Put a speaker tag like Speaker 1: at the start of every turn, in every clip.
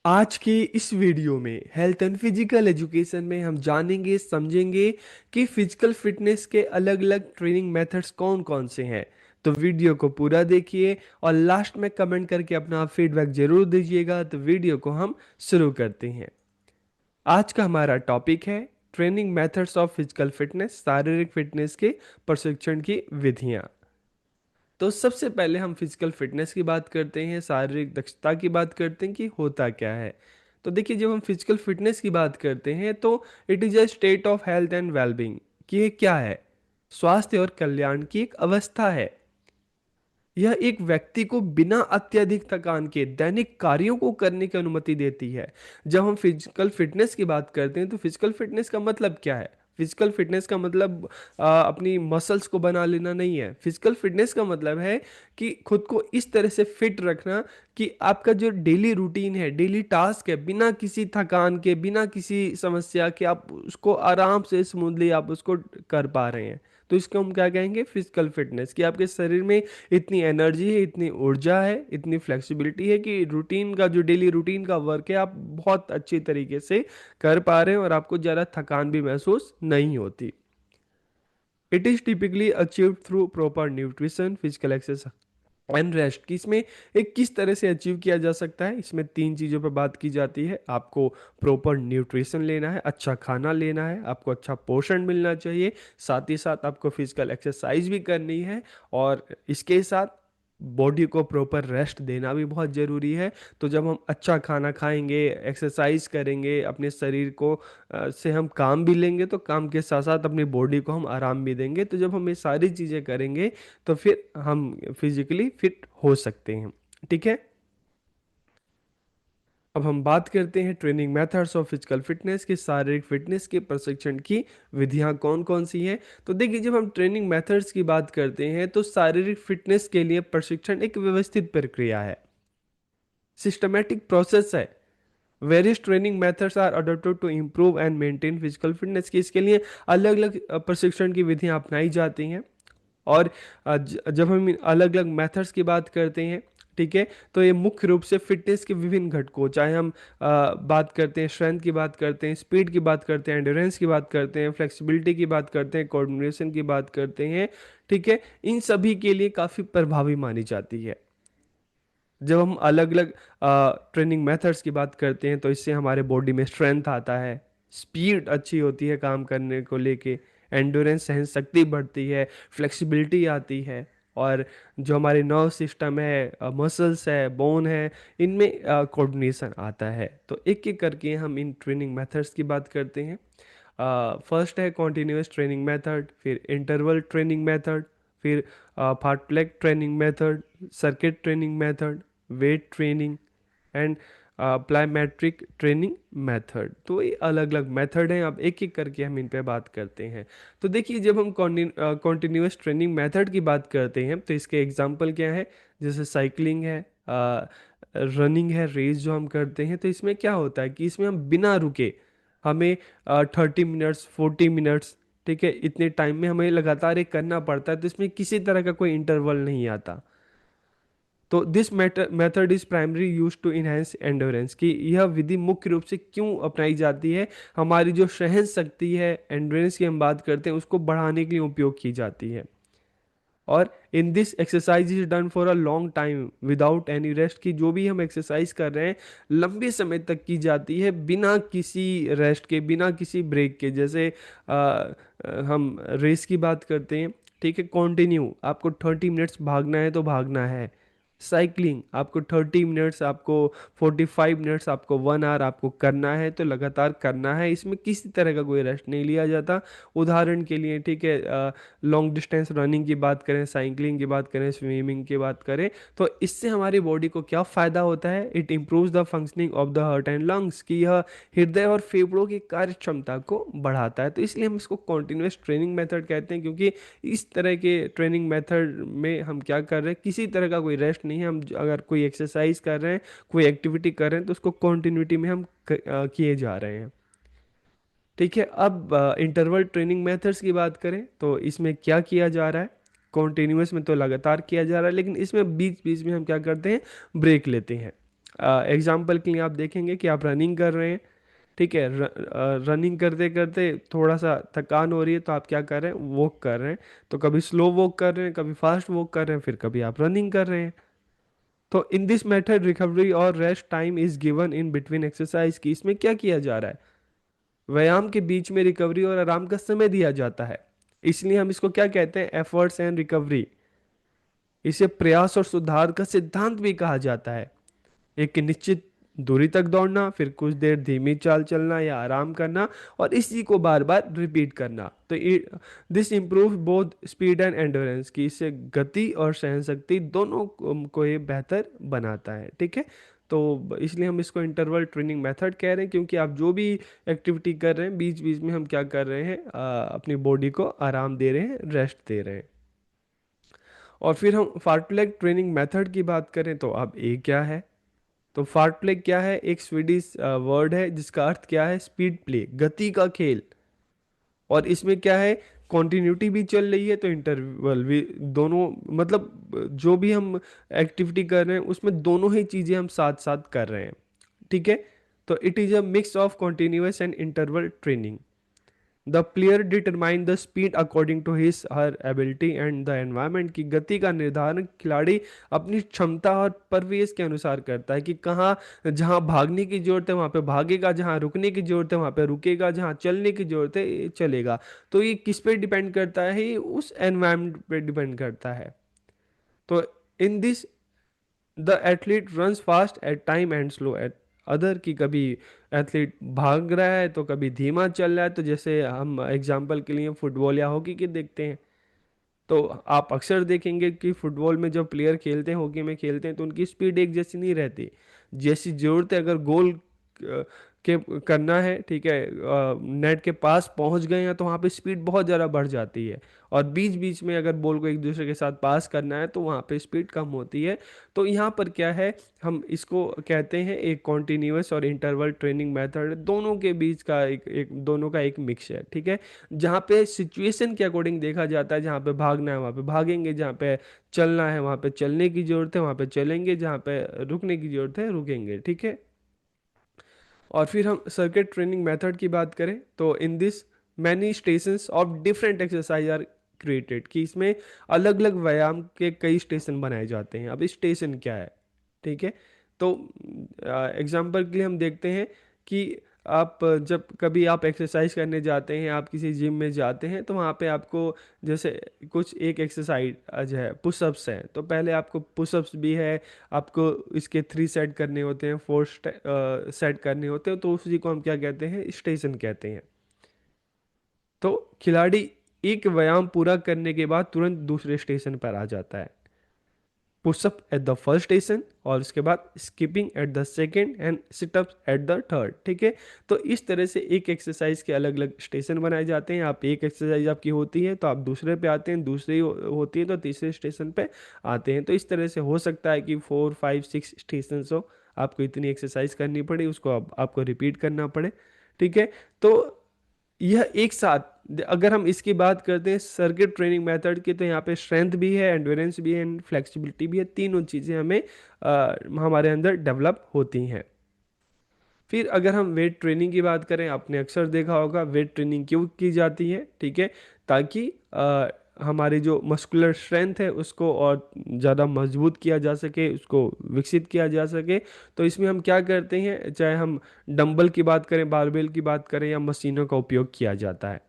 Speaker 1: आज की इस वीडियो में हेल्थ एंड फिजिकल एजुकेशन में हम जानेंगे समझेंगे कि फिजिकल फिटनेस के अलग अलग ट्रेनिंग मेथड्स कौन कौन से हैं। तो वीडियो को पूरा देखिए और लास्ट में कमेंट करके अपना फीडबैक जरूर दीजिएगा। तो वीडियो को हम शुरू करते हैं। आज का हमारा टॉपिक है training methods of physical fitness, शारीरिक फिटनेस के प्रशिक्षण की विधियां। तो सबसे पहले हम फिजिकल फिटनेस की बात करते हैं, शारीरिक दक्षता की बात करते हैं कि होता क्या है। तो देखिए, जब हम फिजिकल फिटनेस की बात करते हैं तो it is a state of health and wellbeing. कि ये क्या है? स्वास्थ्य और कल्याण की एक अवस्था है। यह एक व्यक्ति को बिना अत्यधिक थकान के दैनिक कार्यों को करने की अनुमति देती है। जब हम फिजिकल फिटनेस की बात करते हैं तो फिजिकल फिटनेस का मतलब क्या है? फिजिकल फिटनेस का मतलब अपनी मसल्स को बना लेना नहीं है। फिजिकल फिटनेस का मतलब है कि खुद को इस तरह से फिट रखना कि आपका जो डेली रूटीन है, डेली टास्क है, बिना किसी थकान के, बिना किसी समस्या के आप उसको आराम से स्मूथली आप उसको कर पा रहे हैं। तो इसको हम क्या कहेंगे? Physical fitness. कि आपके शरीर में इतनी एनर्जी है, इतनी ऊर्जा है, इतनी फ्लेक्सिबिलिटी है कि रूटीन का जो डेली रूटीन का वर्क है आप बहुत अच्छी तरीके से कर पा रहे हैं और आपको ज़्यादा थकान भी महसूस नहीं होती। It is typically achieved through proper nutrition, physical exercise and rest. कि इसमें एक किस तरह से अचीव किया जा सकता है, इसमें तीन चीज़ों पर बात की जाती है। आपको प्रॉपर न्यूट्रिशन लेना है, अच्छा खाना लेना है, आपको अच्छा पोषण मिलना चाहिए, साथ ही साथ आपको फिजिकल एक्सरसाइज भी करनी है, और इसके साथ बॉडी को प्रॉपर रेस्ट देना भी बहुत ज़रूरी है। तो जब हम अच्छा खाना खाएंगे, एक्सरसाइज करेंगे, अपने शरीर को से हम काम भी लेंगे, तो काम के साथ साथ अपनी बॉडी को हम आराम भी देंगे। तो जब हम ये सारी चीज़ें करेंगे तो फिर हम फिजिकली फिट हो सकते हैं। ठीक है। अब हम बात करते हैं training methods of physical fitness की, शारीरिक फिटनेस के प्रशिक्षण की विधियां कौन कौन सी हैं। तो देखिए, जब हम ट्रेनिंग मेथड्स की बात करते हैं तो शारीरिक फिटनेस के लिए प्रशिक्षण एक व्यवस्थित प्रक्रिया है, सिस्टमेटिक प्रोसेस है। Various training methods are adopted to improve and maintain physical fitness. की इसके लिए अलग अलग प्रशिक्षण की विधियां अपनाई जाती हैं। और जब हम अलग अलग मेथड्स की बात करते हैं, ठीक है, तो ये मुख्य रूप से फिटनेस के विभिन्न घटकों, चाहे हम बात करते हैं स्ट्रेंथ की, बात करते हैं स्पीड की, बात करते हैं एंड्योरेंस की, बात करते हैं फ्लेक्सिबिलिटी की, बात करते हैं कोऑर्डिनेशन की, बात करते हैं, ठीक है, इन सभी के लिए काफ़ी प्रभावी मानी जाती है। जब हम अलग अलग ट्रेनिंग मेथड्स की बात करते हैं तो इससे हमारे बॉडी में स्ट्रेंथ आता है, स्पीड अच्छी होती है काम करने को लेके, एंडोरेंस सहन शक्ति बढ़ती है, फ्लेक्सिबिलिटी आती है, और जो हमारे नर्व सिस्टम है, मसल्स है, बोन है, इनमें कोऑर्डिनेशन आता है। तो एक एक करके हम इन ट्रेनिंग मेथड्स की बात करते हैं। फर्स्ट है कॉन्टिन्यूस ट्रेनिंग मेथड, फिर इंटरवल ट्रेनिंग मेथड, फिर fartlek training method, circuit training method, weight training and plyometric training method. तो ये अलग अलग मेथड हैं। अब एक एक करके हम इन पे बात करते हैं। तो देखिए, जब हम कॉन्टिन्यूस ट्रेनिंग मेथड की बात करते हैं तो इसके एग्जांपल क्या है? जैसे साइकिलिंग है, रनिंग है, रेस जो हम करते हैं, तो इसमें क्या होता है कि इसमें हम बिना रुके हमें 30 मिनट्स, 40 मिनट्स, ठीक है, इतने टाइम में हमें लगातार ये करना पड़ता है। तो इसमें किसी तरह का कोई इंटरवल नहीं आता। तो this method is primary use to enhance endurance. कि यह विधि मुख्य रूप से क्यों अपनाई जाती है? हमारी जो सहन शक्ति है, एंडोरेंस की हम बात करते हैं, उसको बढ़ाने के लिए उपयोग की जाती है। और in this exercise is done for a long time without any rest. की जो भी हम एक्सरसाइज कर रहे हैं लंबे समय तक की जाती है बिना किसी रेस्ट के, बिना किसी ब्रेक के। जैसे हम रेस की बात करते हैं, ठीक है, कंटिन्यू आपको 30 मिनट्स भागना है तो भागना है। साइकिलिंग आपको 30 मिनट्स, आपको 45 मिनट्स, आपको 1 आवर आपको करना है तो लगातार करना है। इसमें किसी तरह का कोई रेस्ट नहीं लिया जाता। उदाहरण के लिए, ठीक है, लॉन्ग डिस्टेंस रनिंग की बात करें, साइकिलिंग की बात करें, स्विमिंग की बात करें, तो इससे हमारी बॉडी को क्या फ़ायदा होता है? It improves the functioning of the heart and lungs. कि यह हृदय और फेफड़ों की कार्य क्षमता को बढ़ाता है। तो इसलिए हम इसको कॉन्टिन्यूस ट्रेनिंग मेथड कहते हैं, क्योंकि इस तरह के ट्रेनिंग मेथड में हम क्या कर रहे हैं, किसी तरह का कोई रेस्ट नहीं है। हम अगर कोई एक्सरसाइज कर रहे हैं, कोई एक्टिविटी कर रहे हैं, तो उसको कॉन्टिन्यूटी में हम किए जा रहे हैं। ठीक है। अब इंटरवल ट्रेनिंग मेथड्स की बात करें तो इसमें क्या किया जा रहा है? कॉन्टिन्यूस में तो लगातार किया जा रहा है, लेकिन इसमें बीच बीच में हम क्या करते हैं? ब्रेक लेते हैं। एग्जाम्पल के लिए आप देखेंगे कि आप रनिंग कर रहे हैं, ठीक है। रनिंग करते करते थोड़ा सा थकान हो रही है तो आप क्या कर रहे हैं, वॉक कर रहे हैं। तो कभी स्लो वॉक कर रहे हैं, कभी फास्ट वॉक कर रहे हैं, फिर कभी आप रनिंग कर रहे हैं। तो इन दिस मेथड रिकवरी और rest time is given in between exercise की, इसमें क्या किया जा रहा है, व्यायाम के बीच में रिकवरी और आराम का समय दिया जाता है। इसलिए हम इसको क्या कहते हैं, एफर्ट्स एंड रिकवरी। इसे प्रयास और सुधार का सिद्धांत भी कहा जाता है। एक निश्चित दूरी तक दौड़ना, फिर कुछ देर धीमी चाल चलना या आराम करना, और इसी को बार बार रिपीट करना। तो this improve both speed and endurance, की इससे गति और सहन शक्ति दोनों को ये बेहतर बनाता है, ठीक है। तो इसलिए हम इसको इंटरवल ट्रेनिंग मेथड कह रहे हैं, क्योंकि आप जो भी एक्टिविटी कर रहे हैं बीच बीच में हम क्या कर रहे हैं, अपनी बॉडी को आराम दे रहे हैं, रेस्ट दे रहे हैं। और फिर हम फार्टलेग ट्रेनिंग मेथड की बात करें तो अब ये क्या है। तो फास्ट प्ले क्या है, एक स्वीडिश वर्ड है जिसका अर्थ क्या है, स्पीड प्ले, गति का खेल। और इसमें क्या है, कॉन्टिन्यूटी भी चल रही है तो इंटरवल भी, दोनों मतलब जो भी हम एक्टिविटी कर रहे हैं उसमें दोनों ही चीजें हम साथ साथ कर रहे हैं, ठीक है। तो it is a mix of continuous and interval training. The player determine the speed according to his her ability and the environment, की गति का निर्धारण खिलाड़ी अपनी क्षमता और परिवेश के अनुसार करता है, कि कहाँ, जहाँ भागने की जरूरत है वहाँ पे भागेगा, जहाँ रुकने की जरूरत है वहाँ पे रुकेगा, जहाँ चलने की जरूरत है ये चलेगा। तो ये किस पे डिपेंड करता है, ये उस एनवायरनमेंट पे डिपेंड करता है। तो in this the athlete runs fast at time and slow eight other, की कभी एथलीट भाग रहा है तो कभी धीमा चल रहा है। तो जैसे हम एग्जांपल के लिए फुटबॉल या हॉकी के देखते हैं, तो आप अक्सर देखेंगे कि फुटबॉल में जब प्लेयर खेलते हैं, हॉकी में खेलते हैं, तो उनकी स्पीड एक जैसी नहीं रहती। जैसी जरूरत है, अगर गोल के करना है, ठीक है, नेट के पास पहुंच गए हैं तो वहाँ पे स्पीड बहुत ज़्यादा बढ़ जाती है। और बीच बीच में अगर बॉल को एक दूसरे के साथ पास करना है तो वहाँ पे स्पीड कम होती है। तो यहाँ पर क्या है, हम इसको कहते हैं एक कॉन्टिन्यूस और इंटरवल ट्रेनिंग मेथड, दोनों के बीच का एक दोनों का एक मिक्स है, ठीक है। जहाँ पे सिचुएशन के अकॉर्डिंग देखा जाता है, जहाँ पे भागना है वहाँ पे भागेंगे, जहाँ पे चलना है वहाँ पे चलने की जरूरत है वहाँ पे चलेंगे, जहाँ पे रुकने की जरूरत है रुकेंगे, ठीक है। और फिर हम सर्किट ट्रेनिंग मेथड की बात करें तो in this many stations of different exercise are created, कि इसमें अलग अलग व्यायाम के कई स्टेशन बनाए जाते हैं। अब स्टेशन क्या है, ठीक है। तो एग्जांपल के लिए हम देखते हैं कि आप जब कभी आप एक्सरसाइज करने जाते हैं, आप किसी जिम में जाते हैं, तो वहाँ पे आपको जैसे कुछ एक एक्सरसाइज है, पुशअप्स हैं, तो पहले आपको पुशअप्स भी है, आपको इसके 3 सेट करने होते हैं, 4 सेट करने होते हैं, तो उसी को हम क्या कहते हैं, स्टेशन कहते हैं। तो खिलाड़ी एक व्यायाम पूरा करने के बाद तुरंत दूसरे स्टेशन पर आ जाता है, pushup at the first station, और उसके बाद skipping at the second and situps at the third, ठीक है। तो इस तरह से एक एक्सरसाइज के अलग अलग स्टेशन बनाए जाते हैं। आप एक एक्सरसाइज आपकी होती है तो आप दूसरे पे आते हैं, दूसरी होती है तो तीसरे स्टेशन पे आते हैं। तो इस तरह से हो सकता है कि 4 5 6 स्टेशन हो, आपको इतनी एक्सरसाइज करनी पड़े, उसको आपको रिपीट करना पड़े, ठीक है। तो यह एक साथ, अगर हम इसकी बात करते हैं सर्किट ट्रेनिंग मेथड की, तो यहाँ पे स्ट्रेंथ भी है, एंड्योरेंस भी है, एंड फ्लेक्सिबिलिटी भी है, तीनों चीज़ें हमें हमारे अंदर डेवलप होती हैं। फिर अगर हम वेट ट्रेनिंग की बात करें, आपने अक्सर देखा होगा वेट ट्रेनिंग क्यों की जाती है, ठीक है, ताकि हमारी जो मस्कुलर स्ट्रेंथ है उसको और ज़्यादा मजबूत किया जा सके, उसको विकसित किया जा सके। तो इसमें हम क्या करते हैं, चाहे हम डंबल की बात करें, बारबेल की बात करें, या मशीनों का उपयोग किया जाता है।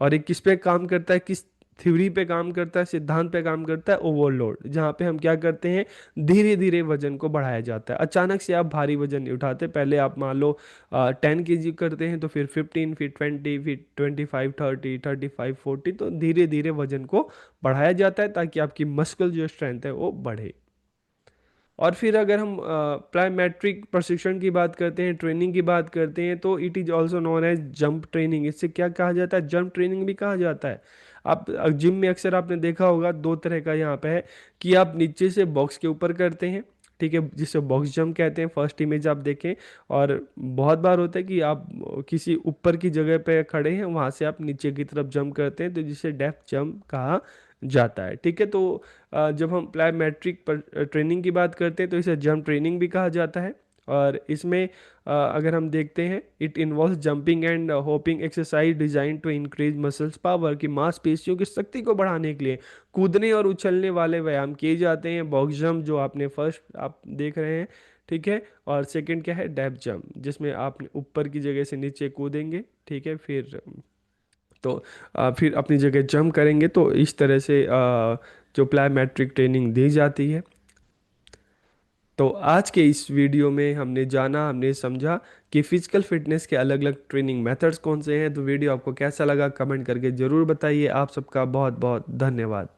Speaker 1: और ये किस पे काम करता है, किस थ्योरी पे काम करता है, सिद्धांत पे काम करता है, ओवरलोड, जहाँ पे हम क्या करते हैं, धीरे धीरे वजन को बढ़ाया जाता है। अचानक से आप भारी वजन नहीं उठाते, पहले आप मान लो 10 kg करते हैं, तो फिर 15, फिर 20, फिर 25, 30, 35, 40, तो धीरे धीरे वजन को बढ़ाया जाता है ताकि आपकी मस्कुल जो स्ट्रेंथ है वो बढ़े। और फिर अगर हम प्लायोमेट्रिक प्रशिक्षण की बात करते हैं, ट्रेनिंग की बात करते हैं, तो it is also known as jump training. इससे क्या कहा जाता है, जंप ट्रेनिंग भी कहा जाता है। आप जिम में अक्सर आपने देखा होगा, दो तरह का यहाँ पे है, कि आप नीचे से बॉक्स के ऊपर करते हैं, ठीक है, जिसे बॉक्स जंप कहते हैं, फर्स्ट इमेज आप देखें। और बहुत बार होता है कि आप किसी ऊपर की जगह पे खड़े हैं, वहाँ से आप नीचे की तरफ जंप करते हैं, तो जिसे डेप्थ जंप कहा जाता है। ठीक है, तो जब हम प्लायोमेट्रिक पर ट्रेनिंग की बात करते हैं तो इसे जंप ट्रेनिंग भी कहा जाता है। और इसमें अगर हम देखते हैं, it involves jumping and hopping exercise design to increase muscles power, की मांसपेशियों की शक्ति को बढ़ाने के लिए कूदने और उछलने वाले व्यायाम किए जाते हैं। बॉक्स जंप जो आपने फर्स्ट आप देख रहे हैं, ठीक है। और सेकंड क्या है, डेप जंप, जिसमें आप ऊपर की जगह से नीचे कूदेंगे, ठीक है। फिर तो फिर अपनी जगह जंप करेंगे। तो इस तरह से जो प्लायोमेट्रिक ट्रेनिंग दी जाती है। तो आज के इस वीडियो में हमने जाना, हमने समझा कि फिजिकल फिटनेस के अलग अलग ट्रेनिंग मेथड्स कौन से हैं। तो वीडियो आपको कैसा लगा कमेंट करके ज़रूर बताइए। आप सबका बहुत बहुत धन्यवाद।